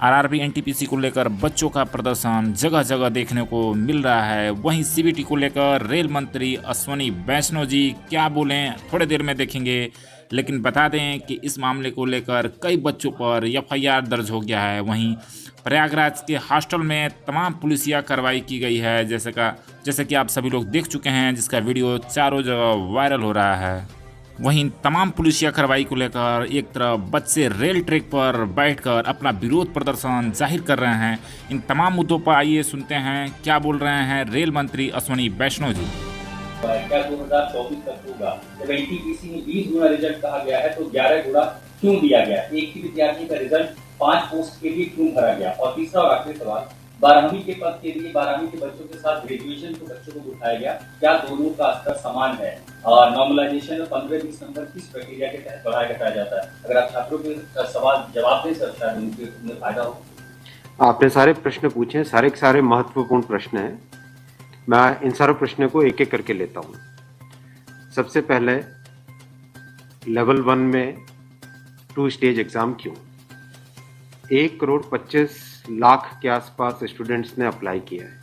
RRB NTPC को लेकर बच्चों का प्रदर्शन जगह जगह देखने को मिल रहा है। वहीं सीबीटी को लेकर रेल मंत्री अश्विनी वैष्णव जी क्या बोलें थोड़ी देर में देखेंगे। लेकिन बता दें कि इस मामले को लेकर कई बच्चों पर एफआईआर दर्ज हो गया है। वहीं प्रयागराज के हॉस्टल में तमाम पुलिसिया कार्रवाई की गई है, जैसे कि आप सभी लोग देख चुके हैं, जिसका वीडियो चारों जगह वायरल हो रहा है। वहीं तमाम पुलिसिया कार्रवाई को लेकर एक तरफ बच्चे रेल ट्रैक पर बैठकर अपना विरोध प्रदर्शन जाहिर कर रहे हैं। इन तमाम मुद्दों पर आइए सुनते हैं क्या बोल रहे हैं रेल मंत्री अश्विनी वैष्णव जी। क्या 2024 तक होगा? जब एनटीपीसी में 20 गुना रिजल्ट कहा गया है तो 11 गुना क्यों दिया गया? एक ही विद्यार्थी का रिजल्ट 5 पोस्ट के लिए क्यों भरा गया? और तीसरा और आखिरी सवाल, 12वीं के पद के लिए 12वीं के बच्चों के साथ ग्रेजुएशन के बच्चों को उठाया गया, क्या दोनों का स्तर समान है? और नॉर्मलाइजेशन में 15-20 नंबर किस प्रक्रिया के तहत बढ़ाया घटाया जाता है? अगर आप छात्रों के सवाल जवाब दें सर, शायद उनके फायदा हो। आपने सारे प्रश्न पूछे, सारे के सारे महत्वपूर्ण प्रश्न हैं। मैं इन सारे प्रश्नों को एक एक करके लेता हूँ। सबसे पहले लेवल 1 में 2 स्टेज एग्ज़ाम क्यों? 1,25,00,000 के आसपास स्टूडेंट्स ने अप्लाई किया है।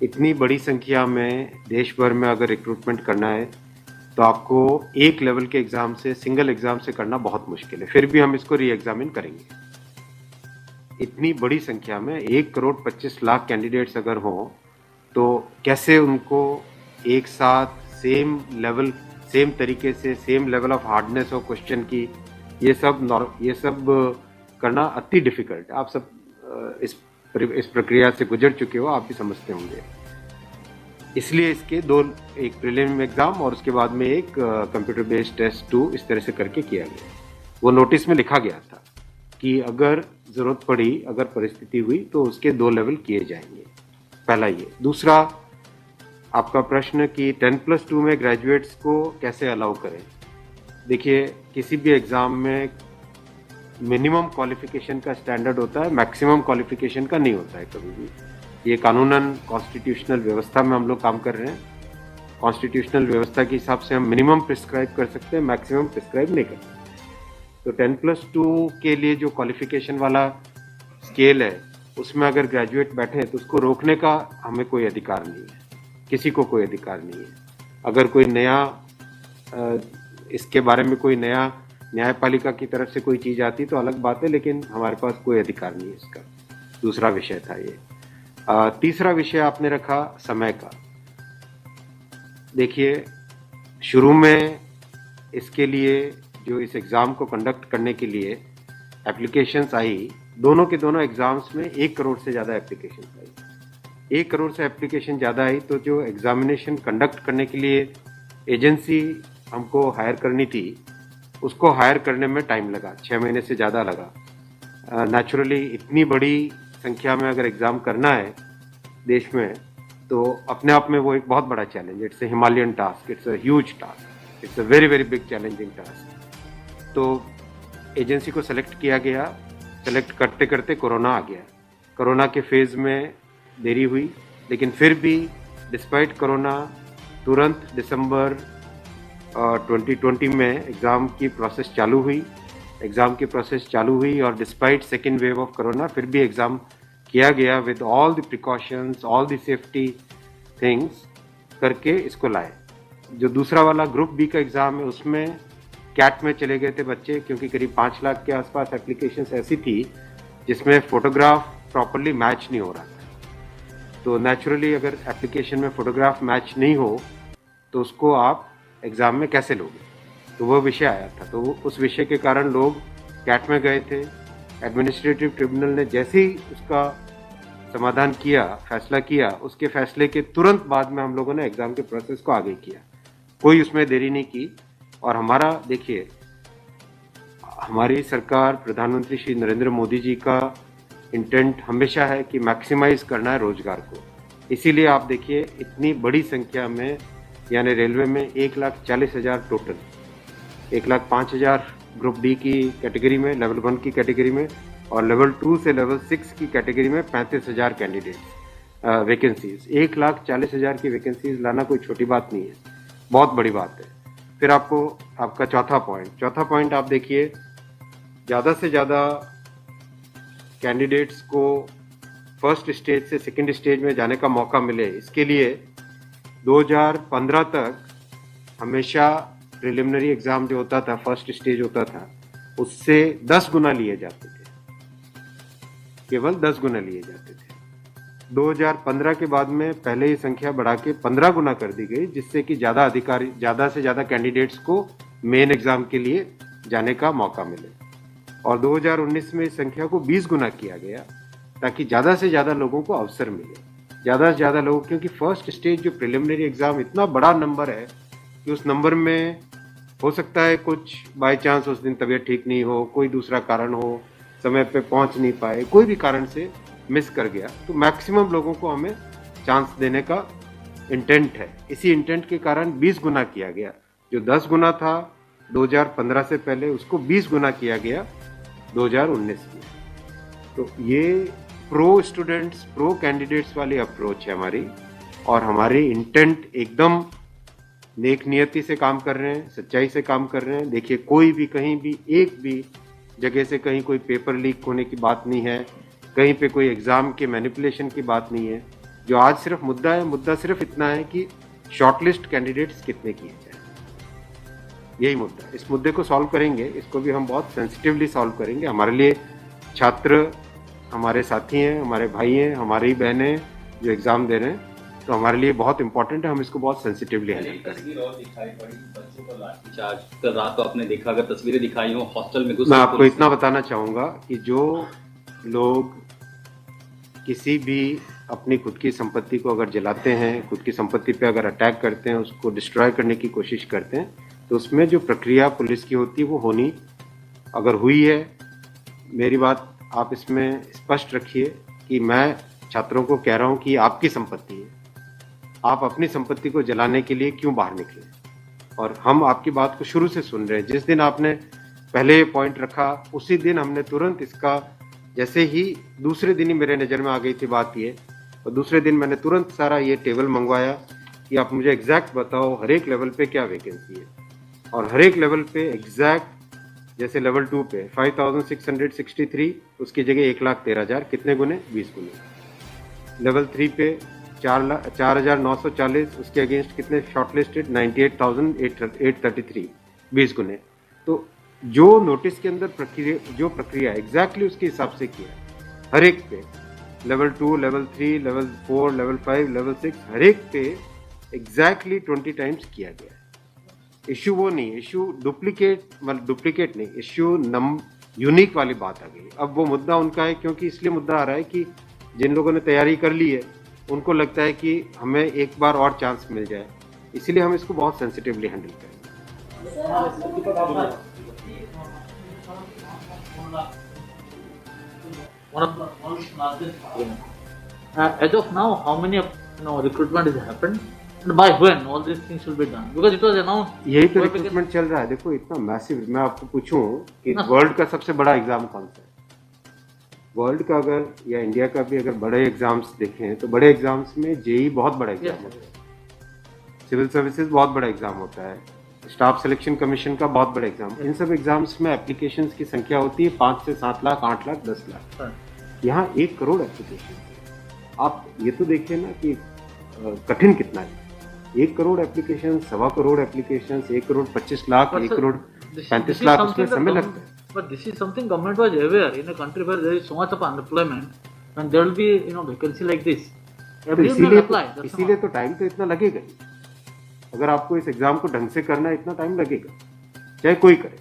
इतनी बड़ी संख्या में देश भर में अगर रिक्रूटमेंट करना है तो आपको एक लेवल के एग्ज़ाम से, सिंगल एग्ज़ाम से करना बहुत मुश्किल है। फिर भी हम इसको री एग्जामिन करेंगे। इतनी बड़ी संख्या में 1,25,00,000 कैंडिडेट्स अगर हों तो कैसे उनको एक साथ सेम तरीके से सेम लेवल ऑफ हार्डनेस और क्वेश्चन की ये सब करना अति डिफिकल्ट है। आप सब इस प्रक्रिया से गुजर चुके हो, आप भी समझते होंगे। इसलिए इसके दो, एक प्रीलिम एग्जाम और उसके बाद में एक कंप्यूटर बेस्ड टेस्ट 2 इस तरह से करके किया गया। वो नोटिस में लिखा गया था कि अगर ज़रूरत पड़ी, अगर परिस्थिति हुई तो उसके 2 लेवल किए जाएंगे। पहला ये। दूसरा आपका प्रश्न कि 10+2 में ग्रेजुएट्स को कैसे अलाउ करें। देखिए, किसी भी एग्ज़ाम में मिनिमम क्वालिफिकेशन का स्टैंडर्ड होता है, मैक्सिमम क्वालिफिकेशन का नहीं होता है कभी भी। ये कानूनन कॉन्स्टिट्यूशनल व्यवस्था में हम लोग काम कर रहे हैं। कॉन्स्टिट्यूशनल व्यवस्था के हिसाब से हम मिनिमम प्रिस्क्राइब कर सकते हैं, मैक्सिमम प्रिस्क्राइब नहीं कर सकते। तो 10+2 के लिए जो क्वालिफिकेशन वाला स्केल है उसमें अगर ग्रेजुएट बैठे हैं तो उसको रोकने का हमें कोई अधिकार नहीं है, किसी को कोई अधिकार नहीं है। अगर कोई नया इसके बारे में कोई नया न्यायपालिका की तरफ से कोई चीज़ आती तो अलग बात है, लेकिन हमारे पास कोई अधिकार नहीं है इसका। दूसरा विषय था ये। तीसरा विषय आपने रखा समय का। देखिए, शुरू में इसके लिए जो इस एग्ज़ाम को कंडक्ट करने के लिए एप्लीकेशंस आई, दोनों के दोनों एग्ज़ाम्स में 1 करोड़ से ज़्यादा एप्लीकेशन आई। 1 करोड़ से एप्लीकेशन ज़्यादा आई तो जो एग्ज़ामिनेशन कंडक्ट करने के लिए एजेंसी हमको हायर करनी थी, उसको हायर करने में टाइम लगा, 6 महीने से ज़्यादा लगा। नेचुरली इतनी बड़ी संख्या में अगर एग्ज़ाम करना है देश में तो अपने आप में वो एक बहुत बड़ा challenge. It's a Himalayan task, it's a huge task, it's a very very big challenging task. तो एजेंसी को सेलेक्ट किया गया। सेलेक्ट करते करते कोरोना आ गया। कोरोना के फेज़ में देरी हुई, लेकिन फिर भी डिस्पाइट कोरोना तुरंत दिसंबर 2020 में एग्ज़ाम की प्रोसेस चालू हुई और despite second wave of corona फिर भी एग्ज़ाम किया गया with all the precautions, all the safety things करके इसको लाए। जो दूसरा वाला ग्रुप बी का एग्ज़ाम है उसमें कैट में चले गए थे बच्चे, क्योंकि करीब 5 लाख के आसपास एप्लीकेशंस ऐसी थी जिसमें फ़ोटोग्राफ प्रॉपरली मैच नहीं हो रहा था। तो नेचुरली अगर एप्लीकेशन में फ़ोटोग्राफ मैच नहीं हो तो उसको आप एग्ज़ाम में कैसे लोगे? तो वो विषय आया था। तो उस विषय के कारण लोग कैट में गए थे। एडमिनिस्ट्रेटिव ट्रिब्यूनल ने जैसे ही उसका समाधान किया, फैसला किया, उसके फैसले के तुरंत बाद में हम लोगों ने एग्ज़ाम के प्रोसेस को आगे किया। कोई उसमें देरी नहीं की। और हमारा, देखिए, हमारी सरकार, प्रधानमंत्री श्री नरेंद्र मोदी जी का इंटेंट हमेशा है कि मैक्सिमाइज़ करना है रोज़गार को। इसीलिए आप देखिए, इतनी बड़ी संख्या में, यानी रेलवे में 1,40,000 टोटल, 1,05,000 ग्रुप डी की कैटेगरी में, लेवल 1 की कैटेगरी में, और लेवल 2 से लेवल 6 की कैटेगरी में 35,000 कैंडिडेट्स वैकेंसीज। 1,40,000 की वैकेंसीज लाना कोई छोटी बात नहीं है, बहुत बड़ी बात है। फिर आपका चौथा पॉइंट आप देखिए, ज़्यादा से ज़्यादा कैंडिडेट्स को फर्स्ट स्टेज से सेकंड स्टेज में जाने का मौका मिले, इसके लिए 2015 तक हमेशा प्रिलिमिनरी एग्जाम जो होता था, फर्स्ट स्टेज होता था, उससे 10 गुना लिए जाते थे, केवल 10 गुना लिए जाते थे। 2015 के बाद में पहले ही संख्या बढ़ा के 15 गुना कर दी गई, जिससे कि ज़्यादा से ज़्यादा कैंडिडेट्स को मेन एग्जाम के लिए जाने का मौका मिले। और 2019 में इस संख्या को 20 गुना किया गया, ताकि ज़्यादा से ज़्यादा लोगों को अवसर मिले, ज़्यादा से ज़्यादा लोग, क्योंकि फर्स्ट स्टेज जो प्रिलिमिनरी एग्ज़ाम इतना बड़ा नंबर है कि उस नंबर में हो सकता है कुछ बाय चांस उस दिन तबीयत ठीक नहीं हो, कोई दूसरा कारण हो, समय पे पहुंच नहीं पाए, कोई भी कारण से मिस कर गया, तो मैक्सिमम लोगों को हमें चांस देने का इंटेंट है। इसी इंटेंट के कारण 20 गुना किया गया। जो 10 गुना था 2015 से पहले, उसको 20 गुना किया गया 2019 में। तो ये प्रो स्टूडेंट्स, प्रो कैंडिडेट्स वाली अप्रोच है हमारी, और हमारी इंटेंट एकदम नेक नियति से काम कर रहे हैं, सच्चाई से काम कर रहे हैं। देखिए, कोई भी कहीं भी एक भी जगह से कहीं कोई पेपर लीक होने की बात नहीं है, कहीं पे कोई एग्ज़ाम के मैनिपुलेशन की बात नहीं है। जो आज सिर्फ मुद्दा है, मुद्दा सिर्फ इतना है कि शॉर्टलिस्ट कैंडिडेट्स कितने किए जाए, यही मुद्दा है। इस मुद्दे को सॉल्व करेंगे, इसको भी हम बहुत सेंसिटिवली सॉल्व करेंगे। हमारे लिए छात्र हमारे साथी हैं, हमारे भाई हैं, हमारी बहनें जो एग्ज़ाम दे रहे हैं, तो हमारे लिए बहुत इंपॉर्टेंट है, हम इसको बहुत सेंसिटिवली हैंडल करेंगे। तस्वीर और दिखाई पड़ी बच्चों पर लाठीचार्ज कल रात को आपने देखा, अगर तस्वीरें दिखाई हो हॉस्टल में मैं आपको इतना बताना चाहूँगा कि जो लोग किसी भी अपनी खुद की संपत्ति को अगर जलाते हैं, खुद की संपत्ति पे अगर अटैक करते हैं, उसको डिस्ट्रॉय करने की कोशिश करते हैं, तो उसमें जो प्रक्रिया पुलिस की होती है वो होनी, अगर हुई है, मेरी बात आप इसमें स्पष्ट रखिए कि मैं छात्रों को कह रहा हूँ कि आपकी संपत्ति है, आप अपनी संपत्ति को जलाने के लिए क्यों बाहर निकले। और हम आपकी बात को शुरू से सुन रहे हैं। जिस दिन आपने पहले पॉइंट रखा, उसी दिन हमने तुरंत इसका, जैसे ही दूसरे दिन ही मेरे नज़र में आ गई थी बात ये, और दूसरे दिन मैंने तुरंत सारा ये टेबल मंगवाया कि आप मुझे एग्जैक्ट बताओ हर एक लेवल पे क्या वैकेंसी है। और हर एक लेवल पे एग्जैक्ट, जैसे लेवल 2 पे 5663, उसकी जगह 1,13,000, कितने गुने? 20 गुने। लेवल 3 पे 4,940, उसके अगेंस्ट कितने शॉर्टलिस्टेड? 98,833, 20 गुने। तो जो नोटिस के अंदर प्रक्रिया एग्जैक्टली उसके हिसाब से किया हर एक पे, level 2, level 3, level 4, level 5, level 6, हर एक पे एग्जैक्टली 20 टाइम्स किया गया है। इश्यू वो नहीं, इश्यू डुप्लीकेट नहीं, इश्यू यूनिक वाली बात आ गई। अब वो मुद्दा उनका है, क्योंकि इसलिए मुद्दा आ रहा है कि जिन लोगों ने तैयारी कर ली है उनको लगता है कि हमें एक बार और चांस मिल जाए, इसीलिए हम इसको बहुत सेंसिटिवली हैंडल करेंगे। As of now, how many recruitment has happened, and by when all these things will be done? Because it was announced. यही तो रिक्रूटमेंट चल रहा है। देखो, इतना मैसिव, मैं आपको पूछूं कि वर्ल्ड का सबसे बड़ा एग्जाम कौन सा है? वर्ल्ड का अगर, या इंडिया का भी अगर बड़े एग्जाम्स देखें, तो बड़े एग्जाम्स में जेई बहुत बड़ा एग्जाम होता है, सिविल सर्विसेज बहुत बड़ा एग्जाम होता है, स्टाफ सिलेक्शन कमीशन का बहुत बड़ा एग्जाम। इन सब एग्जाम्स में एप्लीकेशंस की संख्या होती है 5 से 7 लाख, 8 लाख, 10 लाख। यहाँ 1 करोड़ एप्लीकेशन। आप ये तो देखिए ना कि कठिन कितना है। 1 करोड़ एप्लीकेशन, 1.25 करोड़ एप्लीकेशन, 1 करोड़ 25 लाख, 1 करोड़ 35 लाख, उसमें समय लगता है। But this is something government was aware. In a country where there is so much of unemployment, and there will be vacancy like this, everyone will apply. इसीलिए तो टाइम तो इतना लगेगा ही। अगर आपको इस एग्जाम को ढंग से करना है, इतना टाइम लगेगा, चाहे कोई करे।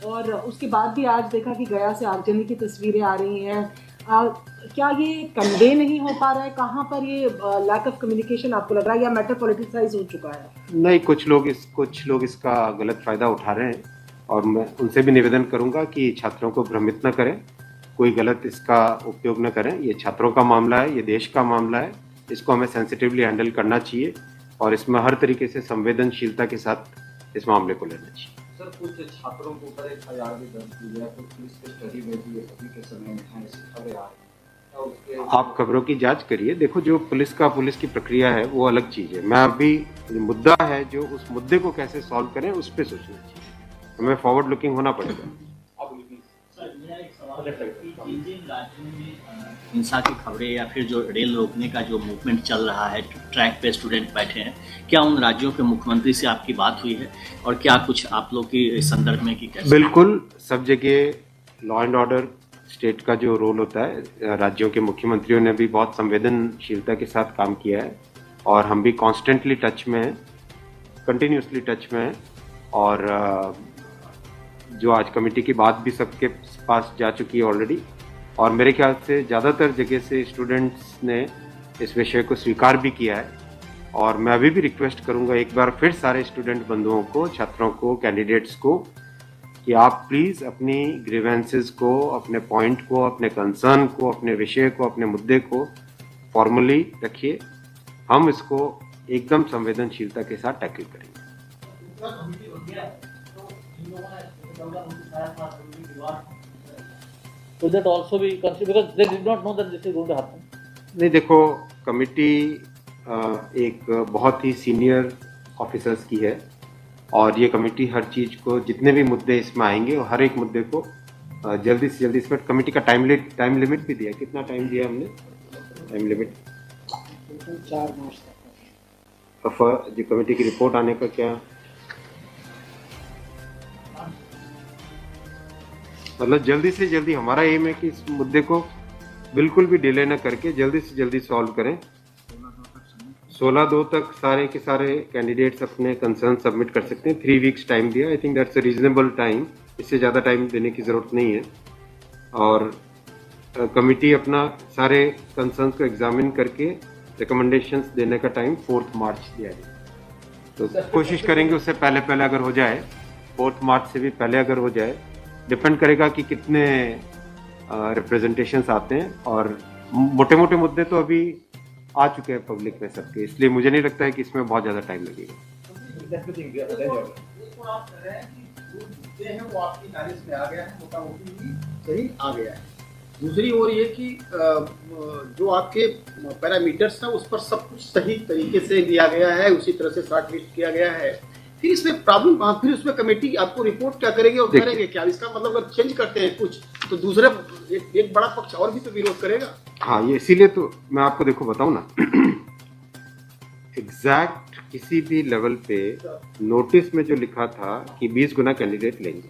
और उसके बाद भी आज देखा कि गया से आगजनी की तस्वीरें आ रही हैं। क्या ये कन्वे नहीं हो पा रहा है? कहाँ पर ये लैक ऑफ कम्युनिकेशन आपको लग रहा है, या मैटर पॉलिटिसाइज हो चुका है? नहीं, कुछ लोग इसका गलत फायदा उठा रहे हैं, और मैं उनसे भी निवेदन करूंगा कि छात्रों को भ्रमित न करें, कोई गलत इसका उपयोग न करें। ये छात्रों का मामला है, ये देश का मामला है, इसको हमें सेंसिटिवली हैंडल करना चाहिए, और इसमें हर तरीके से संवेदनशीलता के साथ इस मामले को लेना चाहिए। सर, कुछ छात्रों के ऊपर FIR भी दर्ज की गया, कुछ पुलिस की स्टडी में भी अभी के समय में ऐसी खबरें आ रही हैं। आप खबरों की जांच करिए। देखो, जो पुलिस की प्रक्रिया है वो अलग चीज़ है। मैं अभी मुद्दा है, जो उस मुद्दे को कैसे सॉल्व करें उस पर सोचना चाहिए। हमें फॉरवर्ड लुकिंग होना पड़ेगा। जिन जिन राज्यों में हिंसा की खबरें या फिर जो रेल रोकने का जो मूवमेंट चल रहा है, ट्रैक पे स्टूडेंट बैठे हैं, क्या उन राज्यों के मुख्यमंत्री से आपकी बात हुई है और क्या कुछ आप लोग की इस संदर्भ में कि कैसे? बिल्कुल, सब जगह लॉ एंड ऑर्डर स्टेट का जो रोल होता है, राज्यों के मुख्यमंत्रियों ने भी बहुत संवेदनशीलता के साथ काम किया है और हम भी कॉन्स्टेंटली टच में हैं, कंटिन्यूसली टच में हैं। और जो आज कमेटी की बात भी सबके पास जा चुकी है ऑलरेडी, और मेरे ख्याल से ज़्यादातर जगह से स्टूडेंट्स ने इस विषय को स्वीकार भी किया है। और मैं अभी भी रिक्वेस्ट करूंगा एक बार फिर सारे स्टूडेंट बंधुओं को, छात्रों को, कैंडिडेट्स को कि आप प्लीज़ अपनी ग्रीवेंसेस को, अपने पॉइंट को, अपने कंसर्न को, अपने विषय को, अपने मुद्दे को फॉर्मली रखिए। हम इसको एकदम संवेदनशीलता के साथ टैकल करेंगे। So that also be considered because they did not know that this is going to happen. नहीं, देखो, कमिटी एक बहुत ही सीनियर ऑफिसर्स की है और ये कमेटी हर चीज़ को, जितने भी मुद्दे इसमें आएंगे और हर एक मुद्दे को जल्दी से जल्दी, इसमें कमेटी का टाइम लिमिट भी दिया। कितना टाइम दिया हमने? टाइम लिमिट 4 मार्च तक। जो कमेटी की रिपोर्ट आने का क्या मतलब, जल्दी से जल्दी हमारा एम है कि इस मुद्दे को बिल्कुल भी डिले ना करके जल्दी से जल्दी सॉल्व करें। 16/2 तक सारे के सारे कैंडिडेट्स अपने कंसर्न सबमिट कर सकते हैं। 3 वीक्स टाइम दिया। I think that's a reasonable time. इससे ज़्यादा टाइम देने की ज़रूरत नहीं है। और कमिटी अपना सारे कंसर्न को एग्जामिन करके रिकमेंडेशंस देने का टाइम 4 मार्च दिया है। तो कोशिश करेंगे उससे पहले अगर हो जाए, 4 मार्च से भी पहले अगर हो जाए। डिपेंड करेगा कि कितने रिप्रेजेंटेशंस आते हैं, और मोटे मोटे मुद्दे तो अभी आ चुके हैं पब्लिक में सबके, इसलिए मुझे नहीं लगता है कि इसमें बहुत ज़्यादा टाइम लगेगा। वो आपकी नॉलेज में आ गया है, मोटा-मोटी सही आ गया है। दूसरी ओर ये कि जो आपके पैरामीटर्स हैं उस पर सब कुछ सही तरीके से लिया गया है, उसी तरह से शॉर्ट लिस्ट किया गया है। फिर इसमें प्रॉब्लम, फिर उसमें कमेटी आपको रिपोर्ट क्या करेगी और करेंगे क्या? इसका मतलब अगर चेंज करते हैं कुछ तो दूसरे एक बड़ा पक्ष और भी तो विरोध करेगा। हाँ, ये इसीलिए तो मैं आपको देखो बताऊं ना, एग्जैक्ट किसी भी लेवल पे नोटिस में जो लिखा था कि 20 गुना कैंडिडेट लेंगे,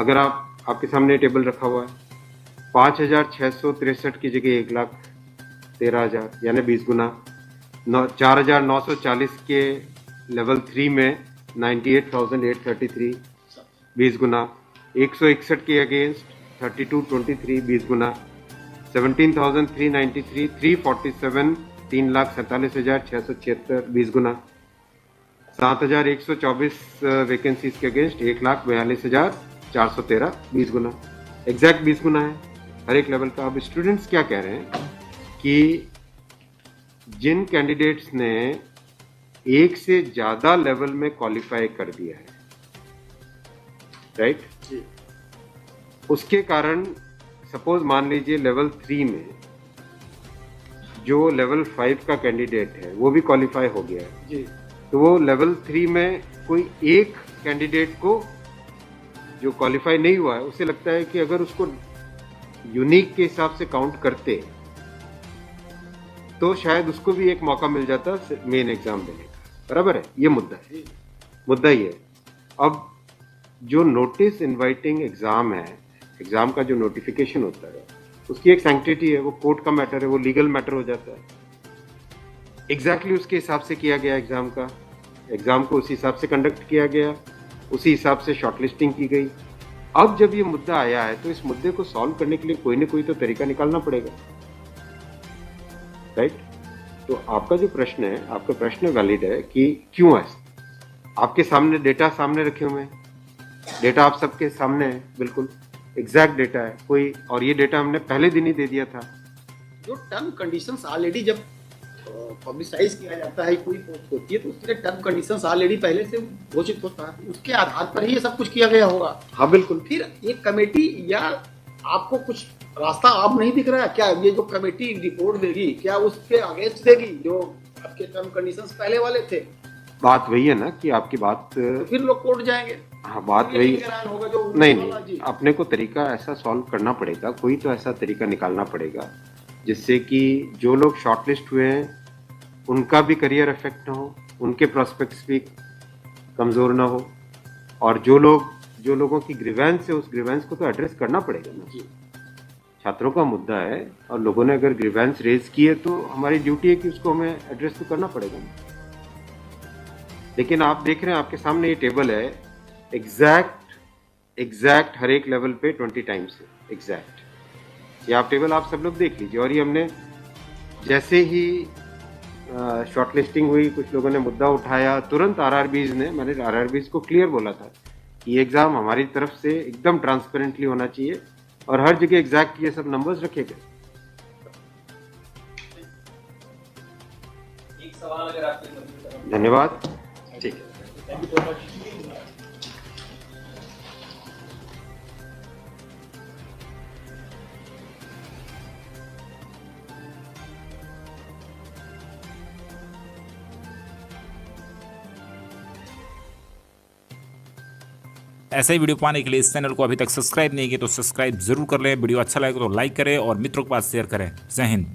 अगर आपके सामने टेबल रखा हुआ है, 5,663 की जगह 1,13,000 यानी 20 गुना, 4,940 के लेवल 3 में 98,833 20 गुना, 161 के अगेंस्ट 3223 20 गुना, 17,393 347 3,47,676 20 गुना, 7,124 वैकेंसीज के अगेंस्ट 1,42,413 20 गुना। एग्जैक्ट 20 गुना है हर एक लेवल का। अब स्टूडेंट्स क्या कह रहे हैं कि जिन कैंडिडेट्स ने एक से ज्यादा लेवल में क्वालिफाई कर दिया है, राइट, उसके कारण सपोज मान लीजिए लेवल 3 में जो लेवल 5 का कैंडिडेट है वो भी क्वालिफाई हो गया है जी, तो वो लेवल 3 में कोई एक कैंडिडेट को जो क्वालिफाई नहीं हुआ है, उसे लगता है कि अगर उसको यूनिक के हिसाब से काउंट करते तो शायद उसको भी एक मौका मिल जाता मेन एग्जाम देने का। बराबर है, ये मुद्दा है, मुद्दा ही है। अब जो नोटिस इनवाइटिंग एग्जाम है, एग्जाम का जो नोटिफिकेशन होता है, उसकी एक सैंक्टिटी है, वो कोर्ट का मैटर है, वो लीगल मैटर हो जाता है। एग्जैक्टली उसके हिसाब से किया गया एग्जाम का, एग्जाम को उसी हिसाब से कंडक्ट किया गया, उसी हिसाब से शॉर्टलिस्टिंग की गई। अब जब ये मुद्दा आया है तो इस मुद्दे को सॉल्व करने के लिए कोई ना कोई तो तरीका निकालना पड़ेगा, राइट? तो आपका जो प्रश्न है, आपका प्रश्न वैलिड है कि क्यों है। आपके सामने डेटा सामने रखे हुए हैं, डेटा आप सबके सामने है, बिल्कुल एग्जैक्ट डेटा है कोई, और ये डेटा हमने पहले दिन ही दे दिया था। जो टर्म कंडीशंस ऑलरेडी जब पब्लिसाइज किया जाता है, कोई पोस्ट होती है तो उसके लिए टर्म कंडीशंस ऑलरेडी पहले से घोषित होता है, उसके आधार पर ही ये सब कुछ किया गया होगा। हाँ बिल्कुल। फिर एक कमेटी या आपको कुछ रास्ता आप नहीं दिख रहा है क्या? ये जो कमेटी रिपोर्ट देगी क्या उसके अगेंस्ट देगी जो आपके टर्म कंडीशंस पहले वाले थे? बात वही है ना कि आपकी बात, तो फिर लोग कोर्ट जाएंगे। हाँ बात ये वही, निगरान होगा जो नहीं वाला नहीं, जी। अपने को तरीका ऐसा सॉल्व करना पड़ेगा, कोई तो ऐसा तरीका निकालना पड़ेगा जिससे कि जो लोग शॉर्टलिस्ट हुए हैं उनका भी करियर इफेक्ट ना हो, उनके प्रोस्पेक्ट्स भी कमज़ोर ना हो, और जो लोगों की ग्रीवेंस है उस ग्रीवेंस को तो एड्रेस करना पड़ेगा ना। जी। छात्रों का मुद्दा है और लोगों ने अगर ग्रीवेंस रेज की है तो हमारी ड्यूटी है कि उसको हमें एड्रेस तो करना पड़ेगा ना। लेकिन आप देख रहे हैं आपके सामने ये टेबल है, एग्जैक्ट हर एक लेवल पे 20 टाइम्स है, एग्जैक्ट। ये आप टेबल आप सब लोग देख लीजिए। और ये हमने जैसे ही शॉर्टलिस्टिंग हुई, कुछ लोगों ने मुद्दा उठाया, तुरंत मैंने आरआरबीज को क्लियर बोला था कि ये एग्जाम हमारी तरफ से एकदम ट्रांसपेरेंटली होना चाहिए और हर जगह एग्जैक्ट ये सब नंबर्स रखे गए। एक सवाल अगर आपके धन्यवाद, ठीक है। Thank you so much. ऐसे ही वीडियो पाने के लिए इस चैनल को अभी तक सब्सक्राइब नहीं किया तो सब्सक्राइब जरूर कर लें। वीडियो अच्छा लगे तो लाइक करें और मित्रों के पास शेयर करें। जय हिंद।